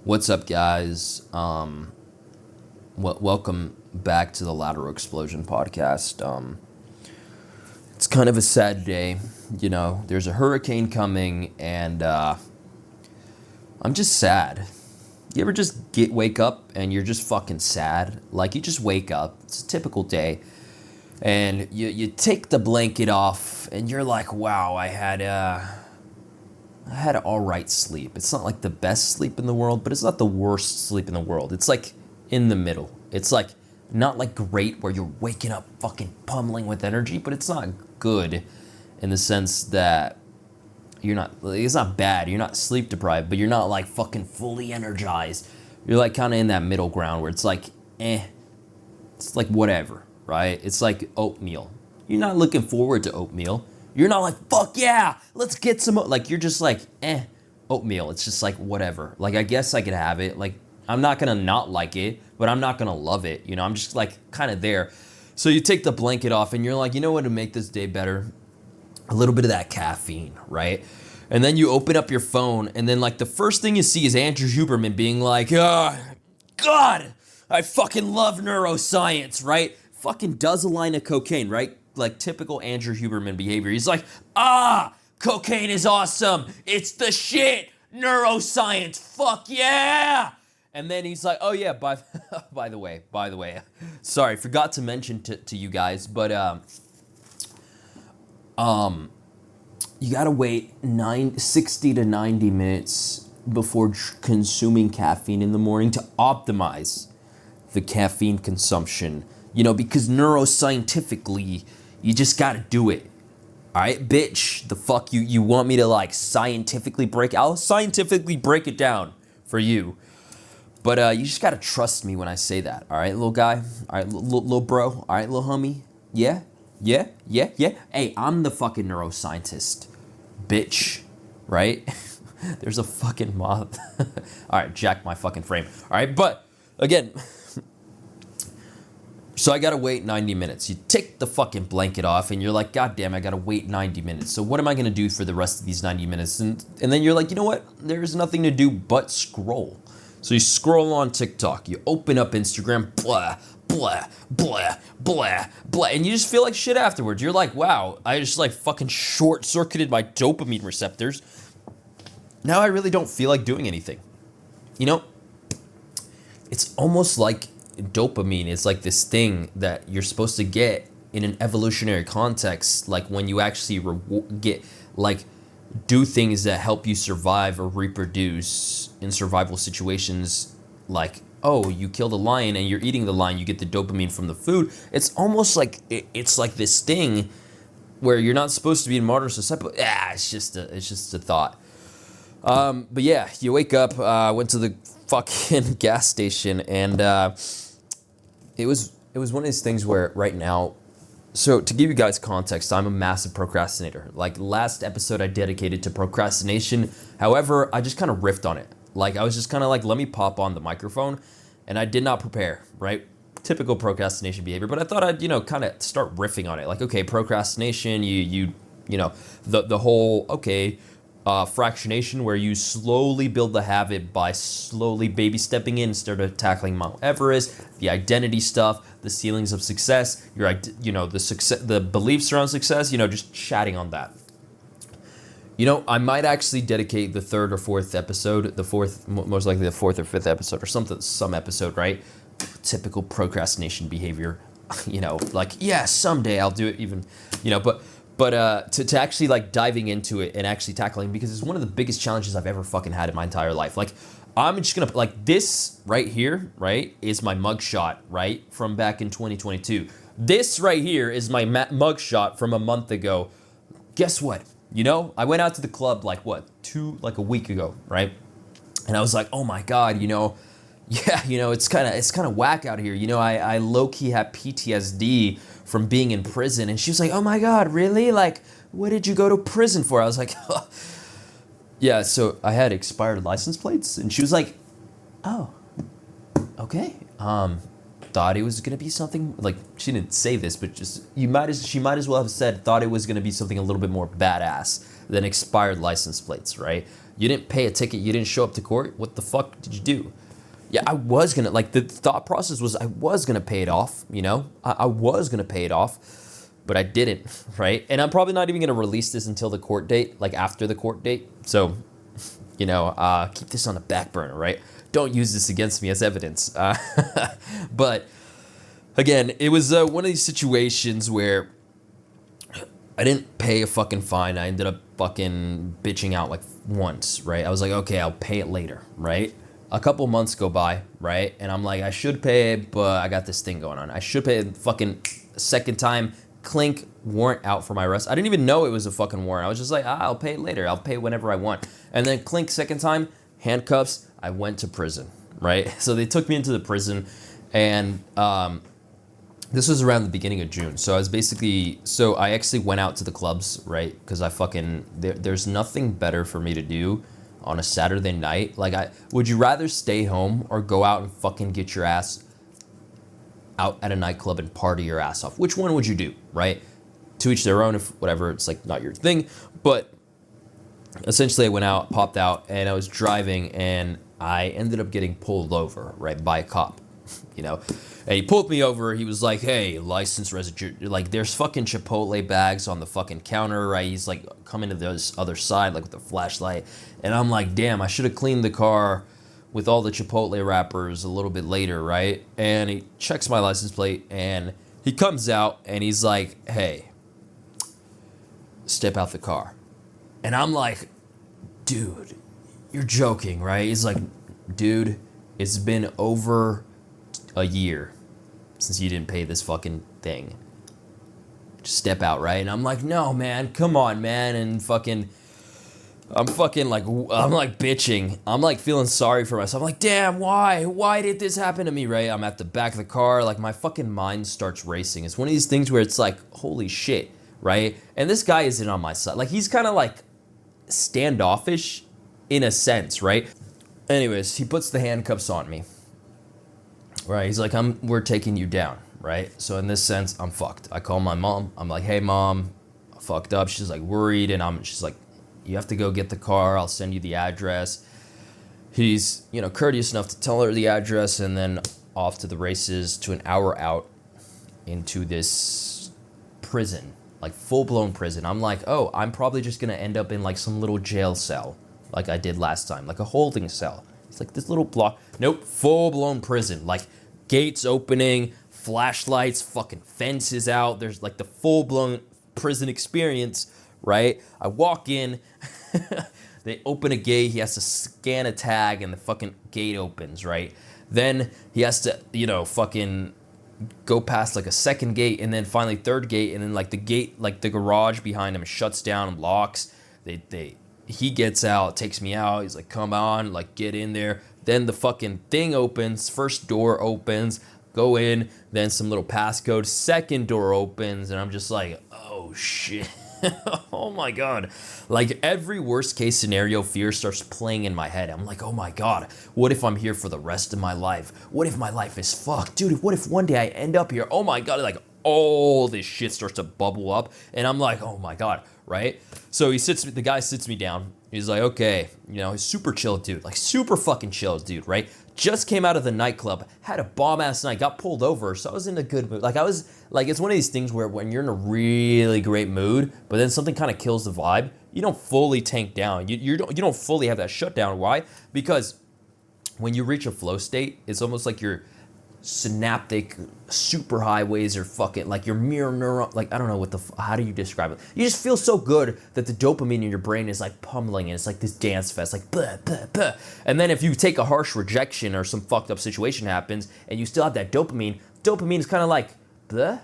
What's up, guys? Welcome back to the Lateral Explosion podcast. It's kind of a sad day, there's a hurricane coming, and I'm just sad. You ever just wake up and you're just fucking sad? Like, you just wake up, it's a typical day, and you take the blanket off, and you're like, wow, I had all right sleep. It's not like the best sleep in the world, but it's not the worst sleep in the world. It's like in the middle. It's like not like great where you're waking up fucking pummeling with energy, but it's not good in the sense that it's not bad. You're not sleep deprived, but you're not like fucking fully energized. You're like kind of in that middle ground where it's like, it's like whatever, right? It's like oatmeal. You're not looking forward to oatmeal. You're not like, fuck yeah, let's get some, like, you're just like, oatmeal. It's just like, whatever. Like, I guess I could have it. Like, I'm not gonna not like it, but I'm not gonna love it. I'm just like kind of there. So you take the blanket off and you're like, you know what would make this day better? A little bit of that caffeine, right? And then you open up your phone and then like the first thing you see is Andrew Huberman being like, oh, God, I fucking love neuroscience, right? Fucking does a line of cocaine, right? Like typical Andrew Huberman behavior. He's like, cocaine is awesome. It's the shit. Neuroscience. Fuck yeah. And then he's like, oh yeah, by the way, sorry, forgot to mention to you guys, but you gotta wait 60 to 90 minutes before consuming caffeine in the morning to optimize the caffeine consumption, because neuroscientifically, you just gotta do it. All right, bitch, the fuck you want me to like I'll scientifically break it down for you. But you just gotta trust me when I say that, all right, little guy? All right, little bro? All right, little homie? Yeah? Hey, I'm the fucking neuroscientist, bitch, right? There's a fucking moth. All right, jack my fucking frame. All right, but again, so I gotta wait 90 minutes. You take the fucking blanket off and you're like, God damn, I gotta wait 90 minutes. So what am I gonna do for the rest of these 90 minutes? And then you're like, you know what? There's nothing to do but scroll. So you scroll on TikTok, you open up Instagram, blah, blah, blah, blah, blah, and you just feel like shit afterwards. You're like, wow, I just like fucking short-circuited my dopamine receptors. Now I really don't feel like doing anything. It's almost like dopamine is like this thing that you're supposed to get in an evolutionary context, like when you actually do things that help you survive or reproduce in survival situations, like, oh, you killed a lion and you're eating the lion, you get the dopamine from the food. It's almost like it's like this thing where you're not supposed to be in modern society, but it's just a thought. But yeah, you wake up, went to the fucking gas station, and it was one of these things where right now, so to give you guys context, I'm a massive procrastinator. Like last episode I dedicated to procrastination. However, I just kind of riffed on it. Like I was just kind of like, let me pop on the microphone, and I did not prepare, right? Typical procrastination behavior, but I thought I'd, kind of start riffing on it. Like, okay, procrastination, the whole, okay, fractionation, where you slowly build the habit by slowly baby stepping in instead of tackling Mount Everest, the identity stuff, the ceilings of success, the beliefs around success, just chatting on that. I might actually dedicate the third or fourth episode, most likely the fourth or fifth episode or some episode, right? Typical procrastination behavior, like, yeah, someday I'll do it even, but to actually like diving into it and actually tackling, because it's one of the biggest challenges I've ever fucking had in my entire life. Like, I'm just gonna, like, this right here, right, is my mugshot, right, from back in 2022. This right here is my mugshot from a month ago. Guess what? I went out to the club like a week ago, right? And I was like, oh my God, it's kind of whack out here. I low-key have PTSD from being in prison. And she was like, oh my God, really? Like, what did you go to prison for? I was like, yeah, so I had expired license plates. And she was like, oh, okay. Thought it was gonna be something, like, she didn't say this, but just she might as well have said, thought it was gonna be something a little bit more badass than expired license plates, right? You didn't pay a ticket, you didn't show up to court. What the fuck did you do? Yeah, I was gonna, like, the thought process was I was gonna pay it off, you know? I was gonna pay it off, but I didn't, right? And I'm probably not even gonna release this until the court date, like after the court date. So, you know, keep this on the back burner, right? Don't use this against me as evidence. But again, it was one of these situations where I didn't pay a fucking fine. I ended up fucking bitching out like once, right? I was like, okay, I'll pay it later, right? A couple months go by, right? And I'm like, I should pay it, but I got this thing going on. I should pay it fucking second time. Clink, warrant out for my arrest. I didn't even know it was a fucking warrant. I was just like, I'll pay it later. I'll pay whenever I want. And then clink, second time, handcuffs. I went to prison, right? So they took me into the prison, and this was around the beginning of June. So I actually went out to the clubs, right? Because there's nothing better for me to do on a Saturday night. Like, would you rather stay home or go out and fucking get your ass out at a nightclub and party your ass off? Which one would you do, right? To each their own, if whatever, it's like not your thing. But essentially I went out, popped out, and I was driving, and I ended up getting pulled over, right, by a cop, you know? And he pulled me over. He was like, hey, license residue. Like, there's fucking Chipotle bags on the fucking counter, right? He's like coming to this other side, like with a flashlight. And I'm like, damn, I should have cleaned the car with all the Chipotle wrappers a little bit later, right? And he checks my license plate, and he comes out, and he's like, hey, step out the car. And I'm like, dude, you're joking, right? He's like, dude, it's been over a year since you didn't pay this fucking thing. Just step out, right? And I'm like, no, man, come on, man. And I'm like bitching. I'm like feeling sorry for myself. I'm like, damn, why did this happen to me, right? I'm at the back of the car, like my fucking mind starts racing. It's one of these things where it's like, holy shit, right? And this guy isn't on my side. Like, he's kind of like standoffish in a sense, right? Anyways, he puts the handcuffs on me, right? He's like, we're taking you down, right? So in this sense, I'm fucked. I call my mom. I'm like, hey, mom, I fucked up. She's like worried, and she's like, you have to go get the car. I'll send you the address. He's, you know, courteous enough to tell her the address, and then off to the races to an hour out into this prison, like full-blown prison. I'm like, oh, I'm probably just gonna end up in like some little jail cell like I did last time, like a holding cell. It's like this little block. Nope, full-blown prison, like gates opening, flashlights, fucking fences out. There's like the full-blown prison experience, right? I walk in, they open a gate, he has to scan a tag, and the fucking gate opens, right? Then he has to, you know, fucking go past like a second gate, and then finally third gate, and then like the gate, like the garage behind him shuts down and locks. He gets out, takes me out, he's like, come on, like get in there. Then the fucking thing opens, first door opens, go in, then some little passcode, second door opens, and I'm just like, oh shit. Oh my God. Like every worst case scenario fear starts playing in my head. I'm like, oh my God, what if I'm here for the rest of my life? What if my life is fucked? Dude, what if one day I end up here? Oh my God, like all this shit starts to bubble up, and I'm like, oh my God, right? So the guy sits me down. He's like, okay, you know, he's super chill dude, like super fucking chill dude, right? Just came out of the nightclub, had a bomb-ass night, got pulled over, so I was in a good mood. Like, it's one of these things where when you're in a really great mood, but then something kind of kills the vibe, you don't fully tank down. You don't fully have that shutdown. Why? Because when you reach a flow state, it's almost like your synaptic superhighways are fucking, like your mirror neuron, like, I don't know how do you describe it? You just feel so good that the dopamine in your brain is like pummeling, and it's like this dance fest, like blah, blah, blah. And then if you take a harsh rejection or some fucked up situation happens and you still have that dopamine is kind of like blah,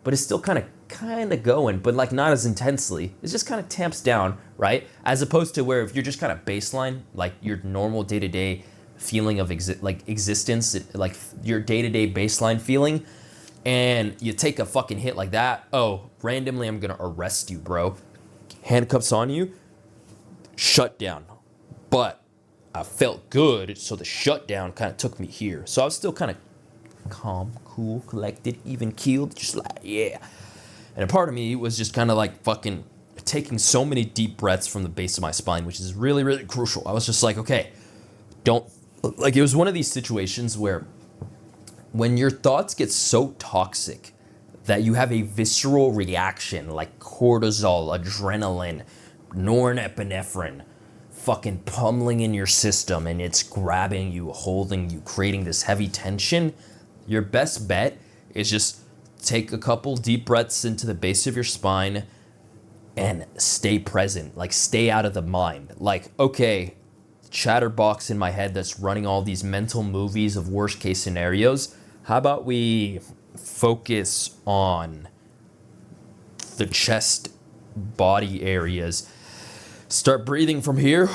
but it's still kind of going, but like not as intensely. It just kind of tamps down, right? As opposed to where if you're just kind of baseline, like your normal day-to-day feeling of existence, like your day-to-day baseline feeling, and you take a fucking hit like that, oh, randomly I'm gonna arrest you, bro. Handcuffs on you, shut down. But I felt good, so the shutdown kind of took me here. So I was still kind of calm, cool, collected, even keeled, just like, yeah. And a part of me was just kind of like fucking taking so many deep breaths from the base of my spine, which is really, really crucial. I was just like, okay, don't, like, it was one of these situations where when your thoughts get so toxic that you have a visceral reaction like cortisol, adrenaline, norepinephrine, fucking pummeling in your system, and it's grabbing you, holding you, creating this heavy tension, your best bet is just take a couple deep breaths into the base of your spine and stay present, like stay out of the mind. Like, okay, chatterbox in my head that's running all these mental movies of worst case scenarios. How about we focus on the chest body areas? Start breathing from here.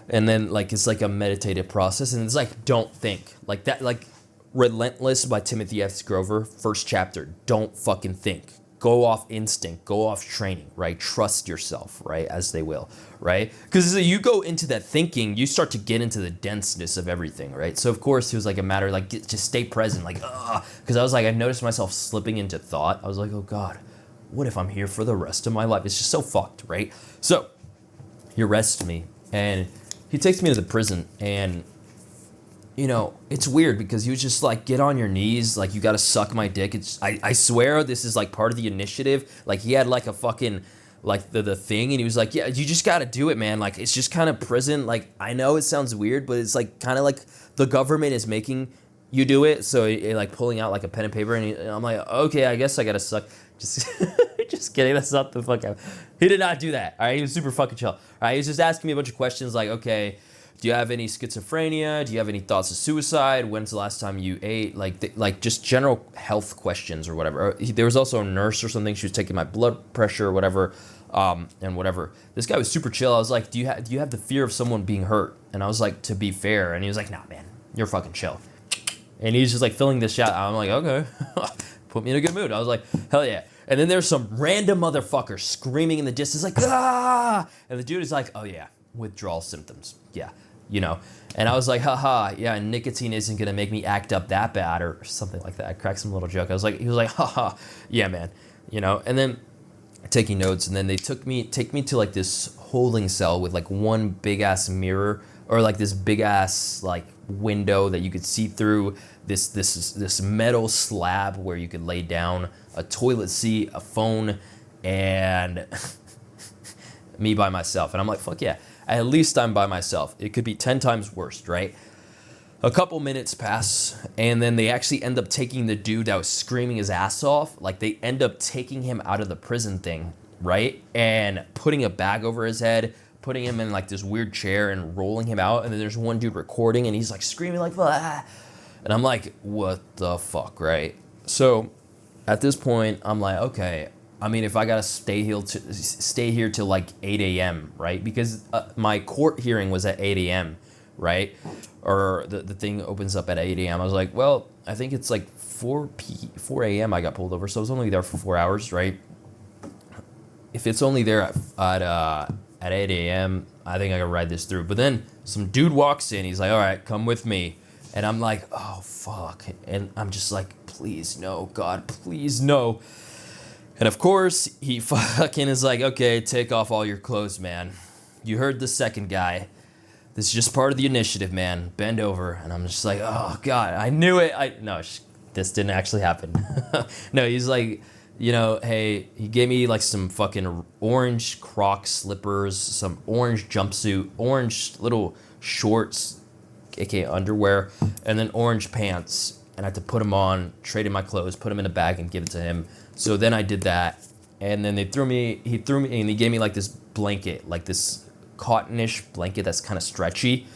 And then like it's like a meditative process, and it's like don't think. Like that, like Relentless by Timothy F. Grover, first chapter. Don't fucking think. Go off instinct, go off training, right? Trust yourself, right? As they will, right? Because as you go into that thinking, you start to get into the denseness of everything, right? So of course it was like a matter of like, just stay present, like, because I was like, I noticed myself slipping into thought. I was like, oh God, what if I'm here for the rest of my life? It's just so fucked, right? So he arrests me and he takes me to the prison, and you know, it's weird because he was just like, get on your knees, like you gotta suck my dick. I swear this is like part of the initiative. Like he had like a fucking, like the thing, and he was like, yeah, you just gotta do it, man. Like it's just kind of prison. Like I know it sounds weird, but it's like kind of like the government is making you do it. So like pulling out like a pen and paper, and I'm like, okay, I guess I gotta suck. Just kidding, that's not the fuck out. He did not do that, all right? He was super fucking chill. All right, he was just asking me a bunch of questions like, okay, do you have any schizophrenia? Do you have any thoughts of suicide? When's the last time you ate? Like just general health questions or whatever. There was also a nurse or something. She was taking my blood pressure or whatever, and whatever. This guy was super chill. I was like, do you have the fear of someone being hurt? And I was like, to be fair. And he was like, nah, man, you're fucking chill. And he's just like filling this shot. I'm like, okay, put me in a good mood. I was like, hell yeah. And then there's some random motherfucker screaming in the distance like, ah! And the dude is like, oh yeah, withdrawal symptoms. Yeah. You know, and I was like, haha, yeah, nicotine isn't gonna make me act up that bad or something like that. I cracked some little joke. He was like, haha, yeah, man, you know. And then taking notes, and then they take me to like this holding cell with like one big ass mirror, or like this big ass like window that you could see through, this metal slab where you could lay down, a toilet seat, a phone, and me by myself. And I'm like, fuck yeah. At least I'm by myself. It could be 10 times worse, right? A couple minutes pass, and then they actually end up taking the dude that was screaming his ass off. Like, they end up taking him out of the prison thing, right? And putting a bag over his head, putting him in, like, this weird chair and rolling him out. And then there's one dude recording, and he's, like, screaming, like, ah. And I'm like, what the fuck, right? So, at this point, I'm like, okay, I mean, if I gotta stay here till like 8 a.m., right? Because my court hearing was at 8 a.m., right? Or the thing opens up at 8 a.m. I was like, well, I think it's like 4 a.m. I got pulled over, so I was only there for 4 hours, right? If it's only there at 8 a.m., I think I can ride this through. But then some dude walks in, he's like, all right, come with me. And I'm like, oh, fuck. And I'm just like, please no, God, please no. And of course, he fucking is like, okay, take off all your clothes, man. You heard the second guy. This is just part of the initiative, man. Bend over. And I'm just like, oh, God, I knew it. No, this didn't actually happen. No, he's like, you know, hey, he gave me like some fucking orange Croc slippers, some orange jumpsuit, orange little shorts, aka underwear, and then orange pants. And I had to put them on, trade in my clothes, put them in a bag, and give it to him. So then I did that, and then he threw me, and he gave me like this blanket, like this cottonish blanket that's kind of stretchy.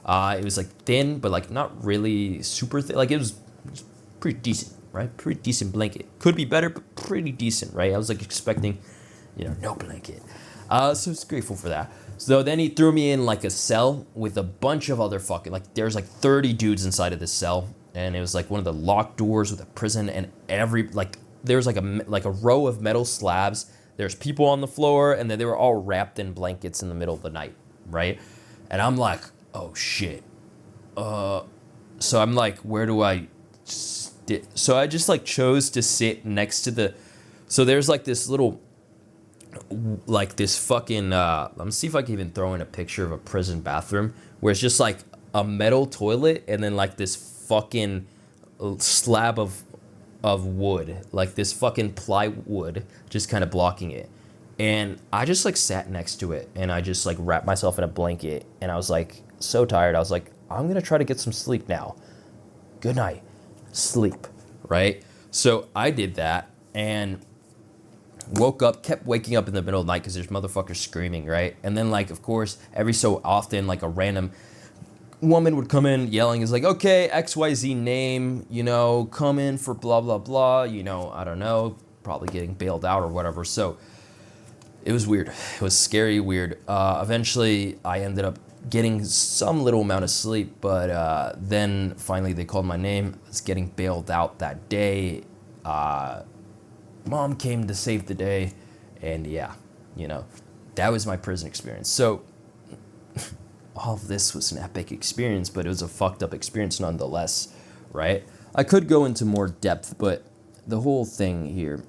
It was like thin, but like not really super thin. Like it was pretty decent, right? Pretty decent blanket. Could be better, but pretty decent, right? I was like expecting, you know, no blanket. So I was grateful for that. So then he threw me in like a cell with a bunch of other fucking, like there's like 30 dudes inside of this cell, and it was like one of the locked doors with a prison, and there's like a row of metal slabs. There's people on the floor, and then they were all wrapped in blankets in the middle of the night, right? And I'm like, oh shit. So I'm like, where do I sit? So I just like chose to sit next to so there's like this little like this fucking let me see if I can even throw in a picture of a prison bathroom where it's just like a metal toilet and then like this fucking slab of wood, like this fucking plywood just kind of blocking it. And I just like sat next to it and I just like wrapped myself in a blanket and I was like so tired. I was like, I'm gonna try to get some sleep now. Good night. Sleep. Right? So I did that and woke up, kept waking up in the middle of the night because there's motherfuckers screaming, right? And then, like, of course, every so often, like, a random woman would come in yelling, is like, okay, XYZ name, you know, come in for blah, blah, blah, you know, I don't know, probably getting bailed out or whatever. So it was weird. It was scary, weird. Eventually, I ended up getting some little amount of sleep, but then finally they called my name. I was getting bailed out that day. Mom came to save the day, and yeah, you know, that was my prison experience. So all of this was an epic experience, but it was a fucked up experience nonetheless, right? I could go into more depth, but the whole thing here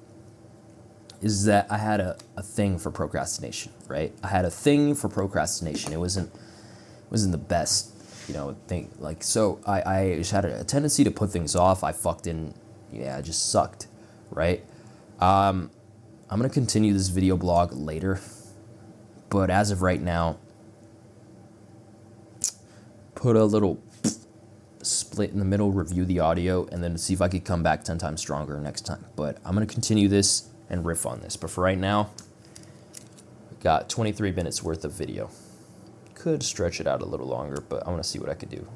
is that I had a thing for procrastination, right? I had a thing for procrastination. It wasn't the best, you know, thing. Like, so I just had a tendency to put things off. I just sucked, right? I'm going to continue this video blog later, but as of right now, put a little split in the middle, review the audio, and then see if I could come back 10 times stronger next time. But I'm going to continue this and riff on this. But for right now, got 23 minutes worth of video. Could stretch it out a little longer, but I want to see what I could do.